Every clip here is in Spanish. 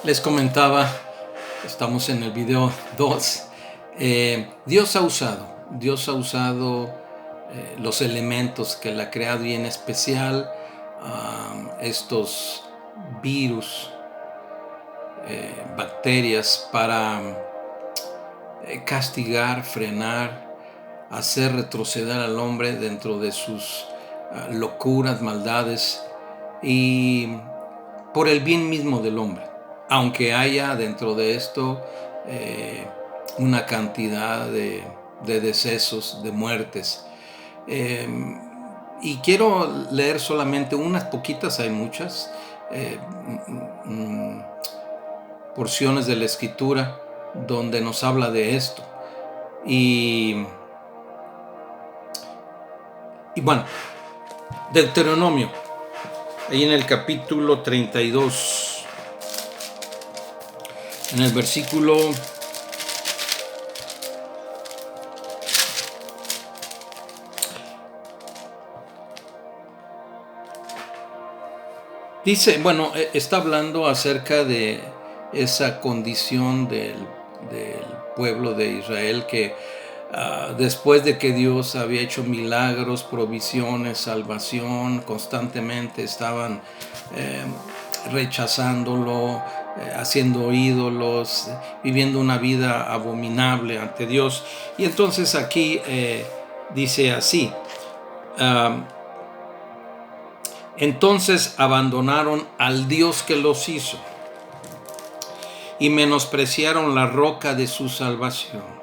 Les comentaba, estamos en el video 2. Dios ha usado los elementos que Él ha creado, y en especial estos virus, bacterias, para castigar, frenar, hacer retroceder al hombre dentro de sus locuras, maldades, y por el bien mismo del hombre, aunque haya dentro de esto una cantidad de decesos, de muertes. Eh, y quiero leer solamente unas poquitas, hay muchas porciones de la Escritura donde nos habla de esto. Y bueno, Deuteronomio, ahí en el capítulo 32, en el versículo dice, bueno, está hablando acerca de esa condición del pueblo de Israel que después de que Dios había hecho milagros, provisiones, salvación, constantemente estaban rechazándolo, haciendo ídolos, viviendo una vida abominable ante Dios. Y entonces aquí dice así: entonces abandonaron al Dios que los hizo y menospreciaron la roca de su salvación.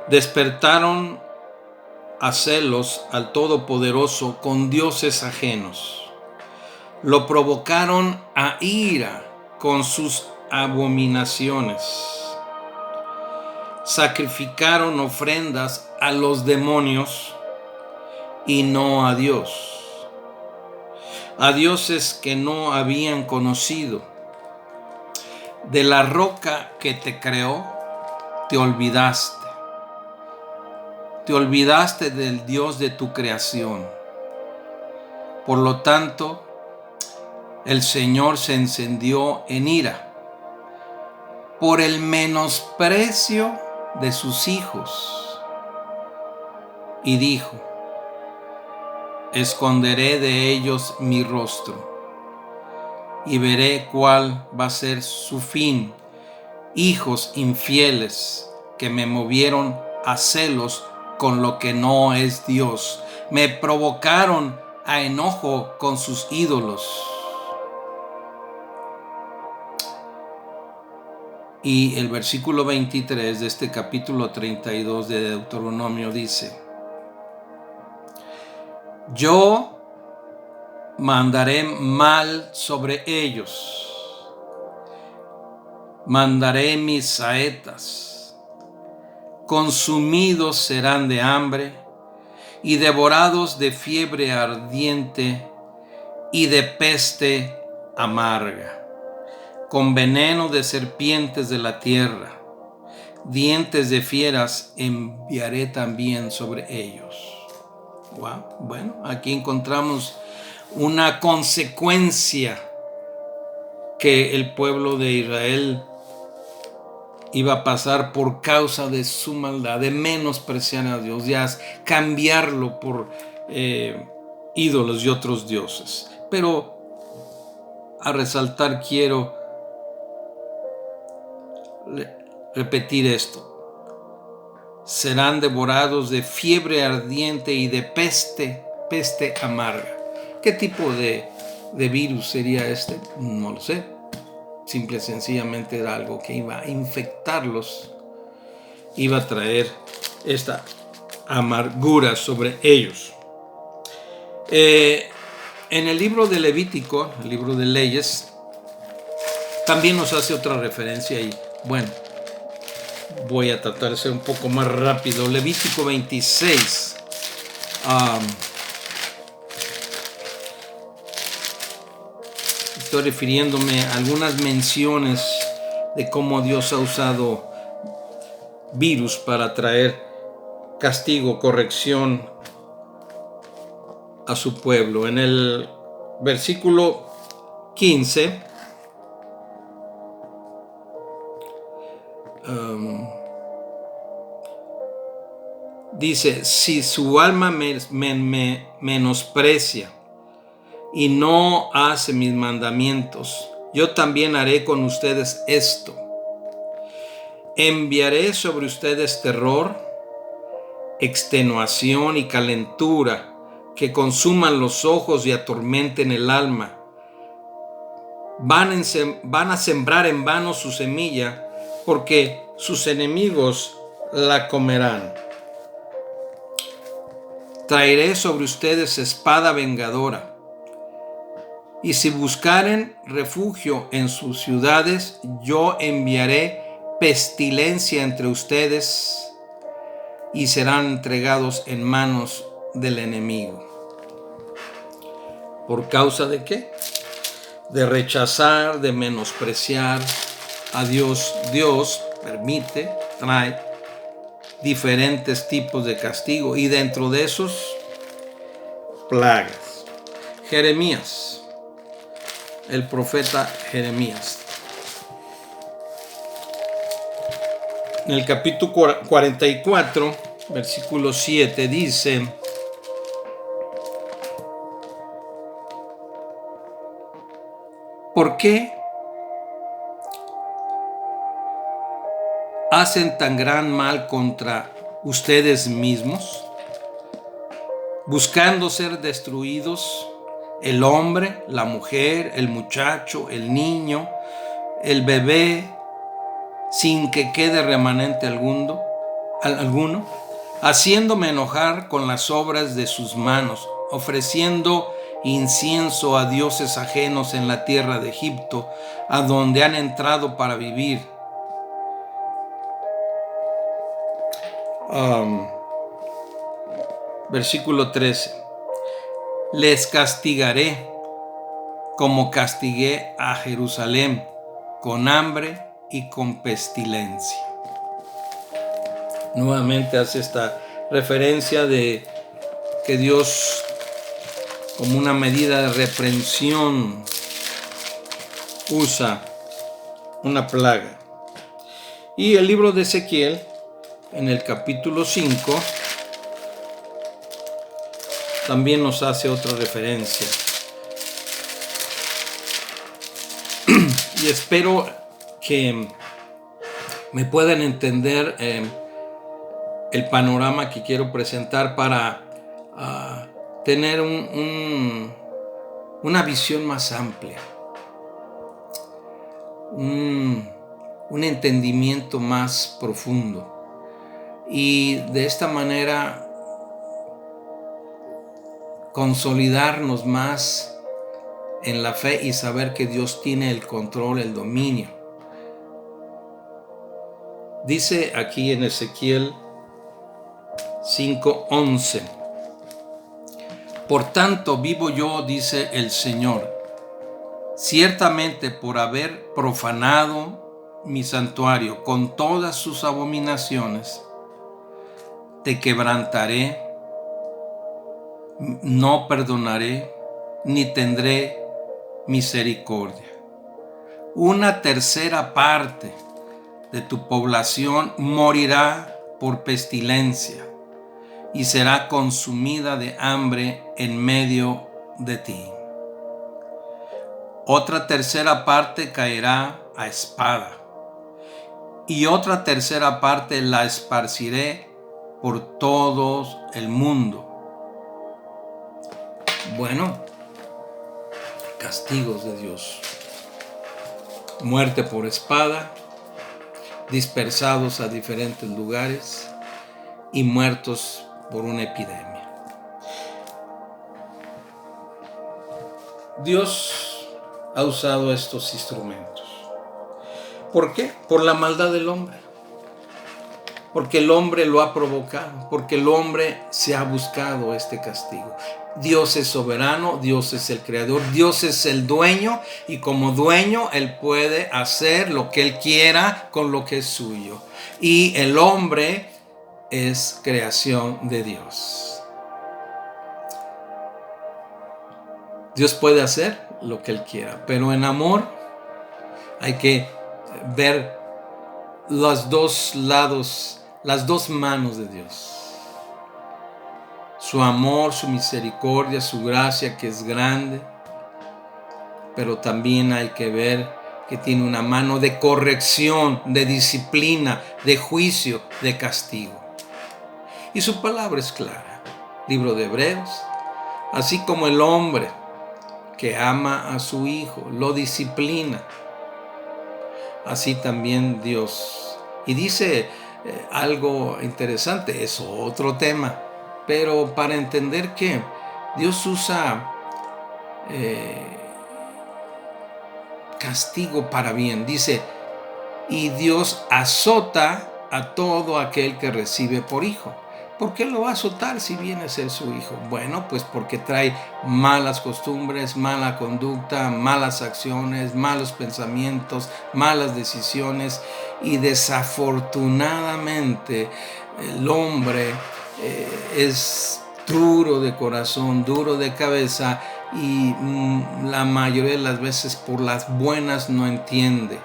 Despertaron a celos al Todopoderoso con dioses ajenos. Lo provocaron a ira con sus abominaciones. Sacrificaron ofrendas a los demonios y no a Dios, a dioses que no habían conocido. De la roca que te creó, te olvidaste. Te olvidaste del Dios de tu creación. Por lo tanto, el Señor se encendió en ira por el menosprecio de sus hijos y dijo: esconderé de ellos mi rostro y veré cuál va a ser su fin. Hijos infieles que me movieron a celos con lo que no es Dios, me provocaron a enojo con sus ídolos. Y el versículo 23 de este capítulo 32 de Deuteronomio dice: yo mandaré mal sobre ellos, mandaré mis saetas, consumidos serán de hambre y devorados de fiebre ardiente y de peste amarga, con veneno de serpientes de la tierra, dientes de fieras enviaré también sobre ellos. Wow. Bueno, aquí encontramos una consecuencia que el pueblo de Israel iba a pasar por causa de su maldad, de menospreciar a Dios, de cambiarlo por ídolos y otros dioses. Pero a resaltar quiero repetir esto: serán devorados de fiebre ardiente y de peste amarga. ¿Qué tipo de virus sería este? No lo sé. Simple y sencillamente era algo que iba a infectarlos, iba a traer esta amargura sobre ellos. En el libro de Levítico, el libro de Leyes, también nos hace otra referencia, y bueno, voy a tratar de ser un poco más rápido. Levítico 26. Estoy refiriéndome a algunas menciones de cómo Dios ha usado virus para traer castigo, corrección a su pueblo. En el versículo 15 Dice, si su alma me menosprecia y no hace mis mandamientos, yo también haré con ustedes esto. Enviaré sobre ustedes terror, extenuación y calentura que consuman los ojos y atormenten el alma. Van a sembrar en vano su semilla, porque sus enemigos la comerán. Traeré sobre ustedes espada vengadora, y si buscaren refugio en sus ciudades, yo enviaré pestilencia entre ustedes y serán entregados en manos del enemigo. ¿Por causa de qué? De rechazar, de menospreciar a Dios. Dios permite, trae diferentes tipos de castigo, y dentro de esos, plagas. Jeremías, el profeta Jeremías, en el capítulo 44, versículo 7, dice: ¿por qué hacen tan gran mal contra ustedes mismos, buscando ser destruidos el hombre, la mujer, el muchacho, el niño, el bebé, sin que quede remanente alguno, haciéndome enojar con las obras de sus manos, ofreciendo incienso a dioses ajenos en la tierra de Egipto, a donde han entrado para vivir? Versículo 13. Les castigaré como castigué a Jerusalén, con hambre y con pestilencia. Nuevamente hace esta referencia de que Dios, como una medida de reprensión, usa una plaga. Y el libro de Ezequiel, en el capítulo 5, también nos hace otra referencia. Y espero que me puedan entender el panorama que quiero presentar para tener una visión más amplia, un entendimiento más profundo, y de esta manera consolidarnos más en la fe y saber que Dios tiene el control, el dominio. Dice aquí en Ezequiel 5:11: por tanto vivo yo, dice el Señor, ciertamente por haber profanado mi santuario con todas sus abominaciones, te quebrantaré, no perdonaré, ni tendré misericordia. Una tercera parte de tu población morirá por pestilencia y será consumida de hambre en medio de ti. Otra tercera parte caerá a espada, y otra tercera parte la esparciré por todo el mundo. Bueno, castigos de Dios: muerte por espada, dispersados a diferentes lugares y muertos por una epidemia. Dios ha usado estos instrumentos. ¿Por qué? Por la maldad del hombre. Porque el hombre lo ha provocado, porque el hombre se ha buscado este castigo. Dios es soberano, Dios es el creador, Dios es el dueño, y como dueño Él puede hacer lo que Él quiera con lo que es suyo. Y el hombre es creación de Dios. Dios puede hacer lo que Él quiera, pero en amor hay que ver los dos lados, las dos manos de Dios. su amor, su misericordia, su gracia que es grande, pero también hay que ver que tiene una mano de corrección, de disciplina, de juicio, de castigo. Y su palabra es clara. Libro de Hebreos. Así como el hombre que ama a su hijo, lo disciplina, así también Dios. Y dice algo interesante, es otro tema, pero para entender que Dios usa castigo para bien. Dice, y Dios azota a todo aquel que recibe por hijo. ¿Por qué lo va a azotar si viene a ser su hijo? Bueno, pues porque trae malas costumbres, mala conducta, malas acciones, malos pensamientos, malas decisiones, y desafortunadamente el hombre es duro de corazón, duro de cabeza, y la mayoría de las veces por las buenas no entiende.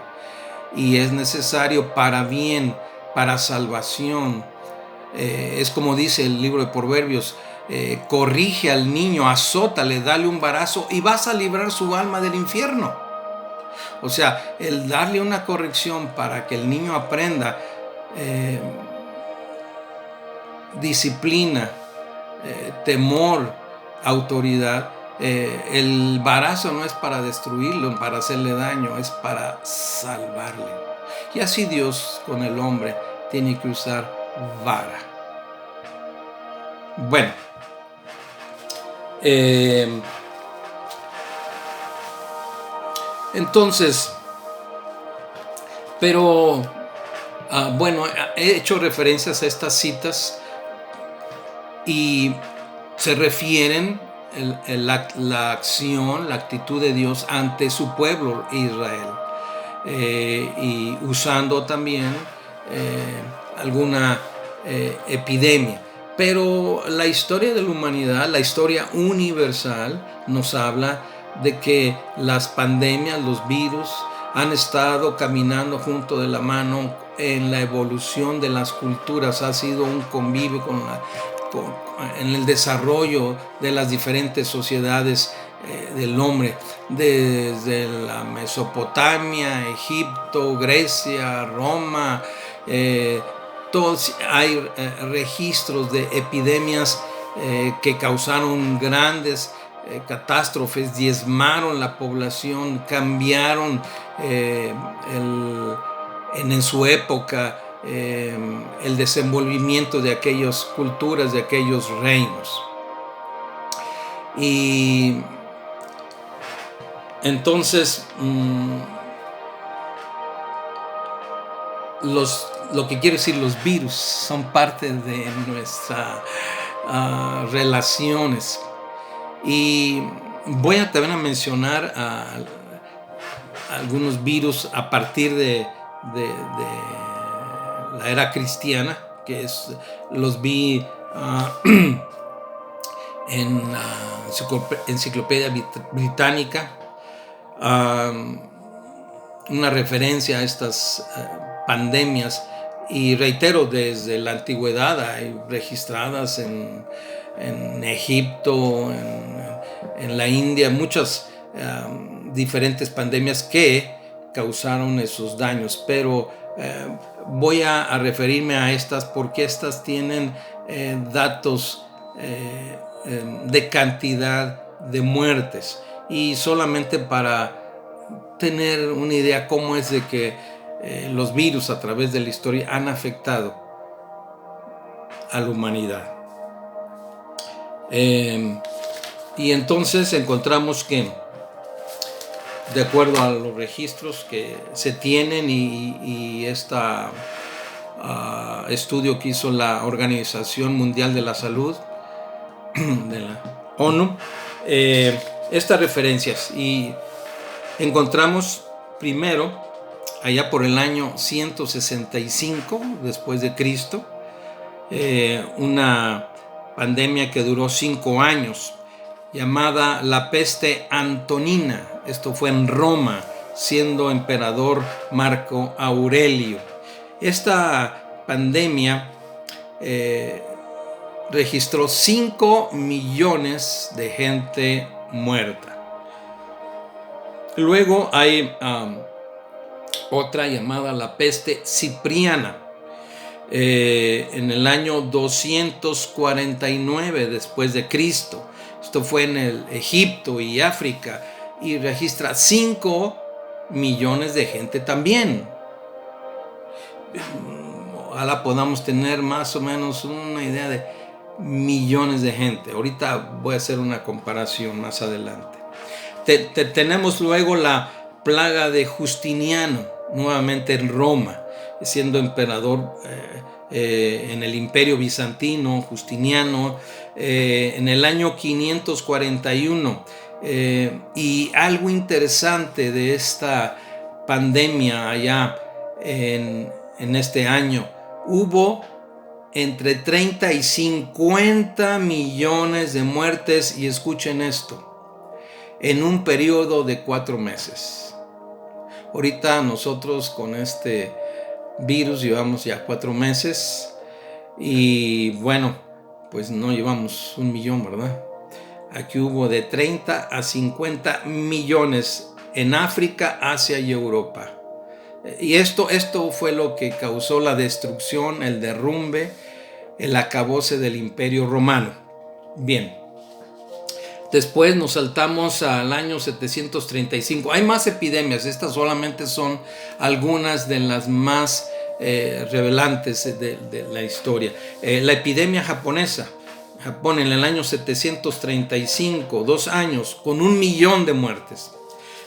Y es necesario para bien, para salvación. Es como dice el libro de Proverbios, corrige al niño, azótale, dale un barazo y vas a librar su alma del infierno. O sea, el darle una corrección para que el niño aprenda disciplina, temor, autoridad. El barazo no es para destruirlo, para hacerle daño, es para salvarle. Y así Dios con el hombre tiene que usar vara. Bueno, entonces, pero bueno, he hecho referencias a estas citas y se refieren la acción, la actitud de Dios ante su pueblo Israel, y usando también alguna epidemia. Pero la historia de la humanidad, la historia universal, nos habla de que las pandemias, los virus, han estado caminando junto de la mano en la evolución de las culturas. Ha sido un convivio en el desarrollo de las diferentes sociedades del hombre, desde la Mesopotamia, Egipto, Grecia, Roma. Todos hay registros de epidemias que causaron grandes catástrofes, diezmaron la población, cambiaron en su época el desenvolvimiento de aquellas culturas, de aquellos reinos. Y entonces lo que quiero decir, los virus son parte de nuestras relaciones. Y voy a también a mencionar algunos virus a partir de la era cristiana, que los vi en la Enciclopedia Británica, una referencia a estas pandemias. Y reitero, desde la antigüedad hay registradas en Egipto, en la India, muchas diferentes pandemias que causaron esos daños. Pero voy a referirme a estas porque estas tienen datos de cantidad de muertes, y solamente para tener una idea cómo es de que los virus a través de la historia han afectado a la humanidad. Y entonces encontramos que, de acuerdo a los registros que se tienen y este estudio que hizo la Organización Mundial de la Salud, de la ONU, estas referencias, y encontramos primero, allá por el año 165 después de Cristo, una pandemia que duró 5 años, llamada la peste antonina. Esto fue en Roma, siendo emperador Marco Aurelio. Esta pandemia registró 5 millones de gente muerta. Luego hay otra llamada la peste cipriana, en el año 249 después de Cristo. Esto fue en el Egipto y África, y registra 5 millones de gente también. Ojalá podamos tener más o menos una idea de millones de gente. Ahorita voy a hacer una comparación más adelante. Tenemos luego la plaga de Justiniano, nuevamente en Roma, siendo emperador en el Imperio Bizantino. Justiniano, en el año 541. Y algo interesante de esta pandemia allá en este año, hubo entre 30 y 50 millones de muertes, y escuchen esto, en un periodo de 4 meses. Ahorita nosotros con este virus llevamos ya 4 meses y bueno, pues no llevamos 1 millón, ¿verdad? Aquí hubo de 30 a 50 millones en África, Asia y Europa. Y esto fue lo que causó la destrucción, el derrumbe, el acabose del Imperio Romano. Bien. Después nos saltamos al año 735. Hay más epidemias, estas solamente son algunas de las más revelantes de la historia. La epidemia japonesa, Japón en el año 735, 2 años, con 1 millón de muertes.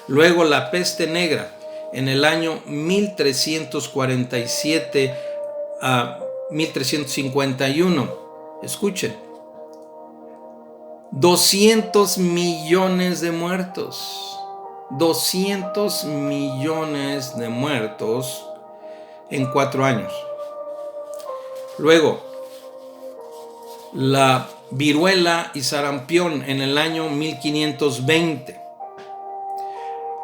Luego la peste negra en el año 1347 a 1351. Escuchen. 200 millones de muertos. 200 millones de muertos en 4 años. Luego, la viruela y sarampión en el año 1520.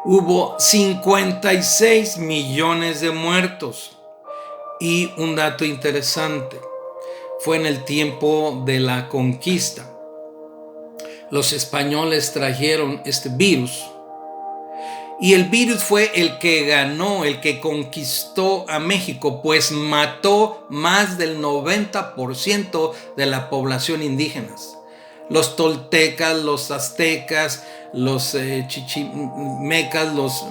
Hubo 56 millones de muertos. Y un dato interesante, fue en el tiempo de la conquista. Los españoles trajeron este virus, y el virus fue el que ganó, el que conquistó a México, pues mató más del 90% de la población indígena. Los toltecas, los aztecas, los chichimecas, los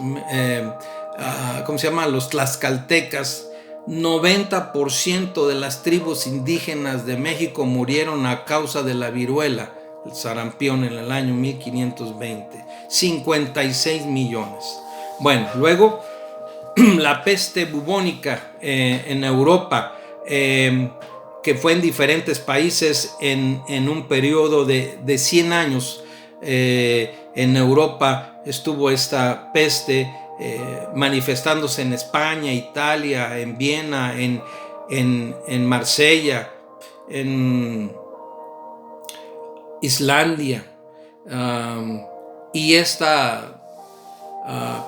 los tlaxcaltecas. 90% de las tribus indígenas de México murieron a causa de la viruela, el sarampión, en el año 1520. 56 millones. Bueno, luego la peste bubónica en Europa, que fue en diferentes países en un periodo de 100 años. En Europa estuvo esta peste manifestándose en España, Italia, en Viena, en Marsella, en Islandia, y esta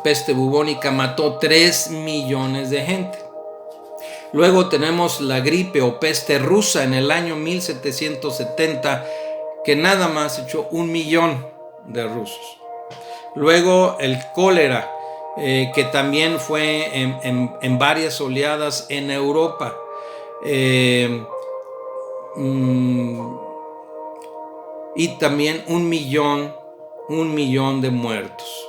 peste bubónica mató 3 millones de gente. Luego tenemos la gripe o peste rusa en el año 1770, que nada más echó 1 millón de rusos. Luego el cólera, que también fue en varias oleadas en Europa. Y también 1 millón de muertos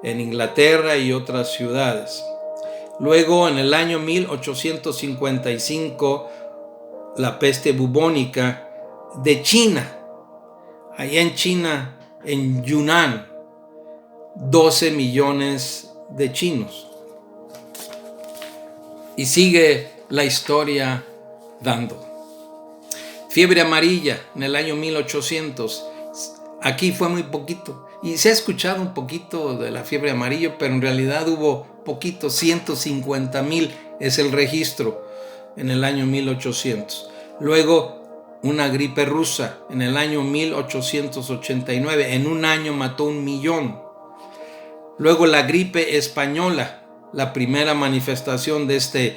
en Inglaterra y otras ciudades. Luego, en el año 1855, la peste bubónica de China. Allá en China, en Yunnan, 12 millones de chinos. Y sigue la historia dando. Fiebre amarilla en el año 1800. Aquí fue muy poquito. Y se ha escuchado un poquito de la fiebre amarilla, pero en realidad hubo poquito. 150,000 es el registro en el año 1800. Luego, una gripe rusa en el año 1889. En un año mató 1 millón. Luego la gripe española, la primera manifestación de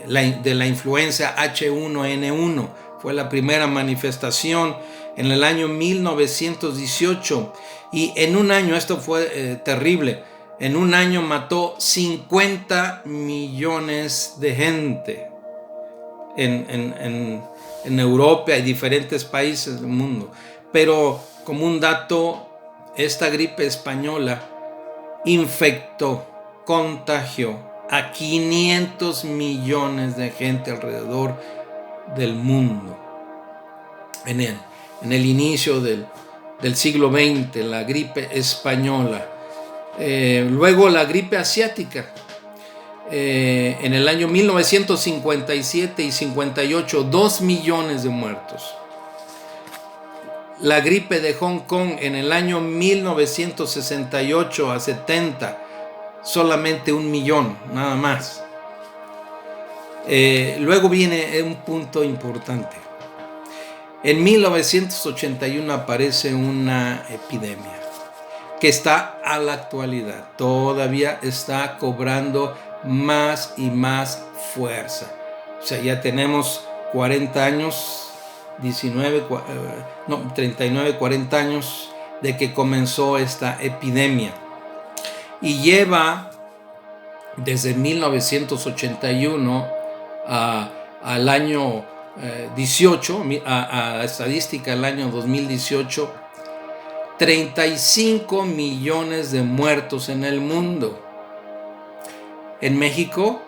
la influenza H1N1, Fue la primera manifestación en el año 1918 y en un año, esto fue terrible, en un año mató 50 millones de gente en Europa y diferentes países del mundo. Pero como un dato, esta gripe española infectó, contagió a 500 millones de gente alrededor del mundo. En el inicio del siglo XX, la gripe española. Luego la gripe asiática. En el año 1957 y 58, 2 millones de muertos. La gripe de Hong Kong en el año 1968 a 70, solamente 1 millón, nada más. Luego viene un punto importante. En 1981 aparece una epidemia que está a la actualidad, todavía está cobrando más y más fuerza. O sea, ya tenemos 40 años, 39, 40 años de que comenzó esta epidemia. Y lleva desde 1981 al año 18, a la estadística del año 2018, 35 millones de muertos en el mundo. En México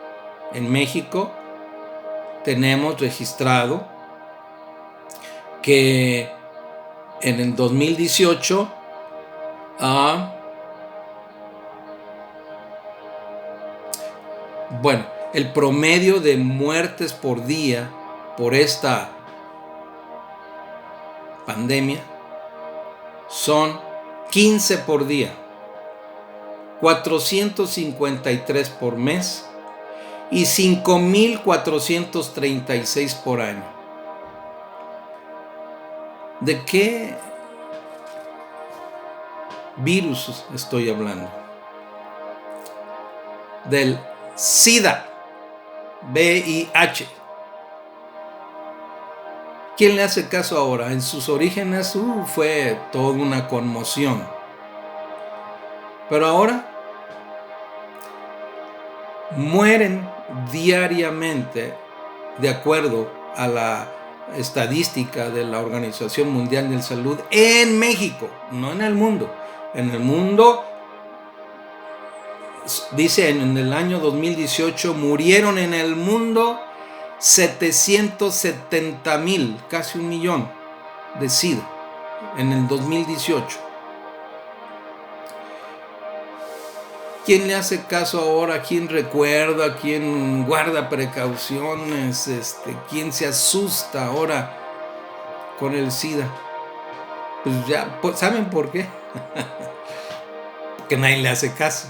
tenemos registrado que en el 2018 el promedio de muertes por día por esta pandemia son 15 por día, 453 por mes y 5,436 por año. ¿De qué virus estoy hablando? Del SIDA, VIH. ¿Quién le hace caso ahora? En sus orígenes fue toda una conmoción. Pero ahora mueren diariamente, de acuerdo a la estadística de la Organización Mundial de la Salud, en México, no en el mundo. En el mundo, dice, en el año 2018 murieron en el mundo 770,000, casi 1 millón de SIDA en el 2018. ¿Quién le hace caso ahora? ¿Quién recuerda? ¿Quién guarda precauciones? ¿Quién se asusta ahora con el SIDA? Pues ya, ¿saben por qué? Porque nadie le hace caso.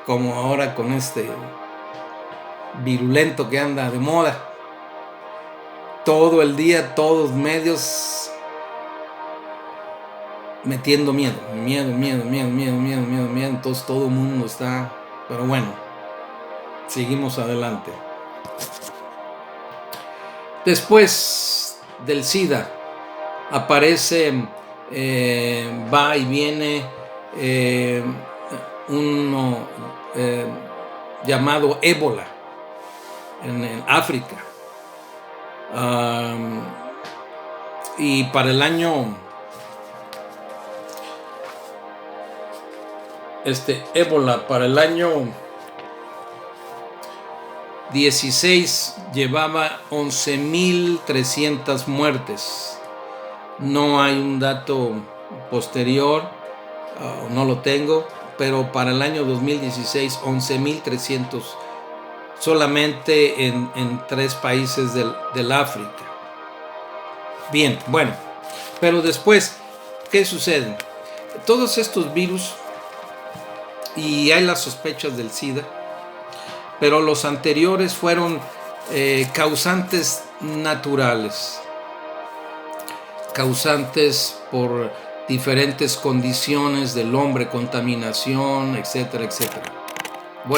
Como ahora con este virulento que anda de moda. Todo el día, todos los medios metiendo miedo. Entonces todo el mundo está... Pero bueno, seguimos adelante. Después del SIDA aparece, va y viene uno llamado ébola en África. Y para el año ébola para el año 16 llevaba 11,300 muertes. No hay un dato posterior, no lo tengo, pero para el año 2016 11,300 solamente en 3 países del África. Bien, bueno, pero después, ¿qué sucede? Todos estos virus, y hay las sospechas del SIDA, pero los anteriores fueron causantes naturales, causantes por diferentes condiciones del hombre, contaminación, etcétera, etcétera.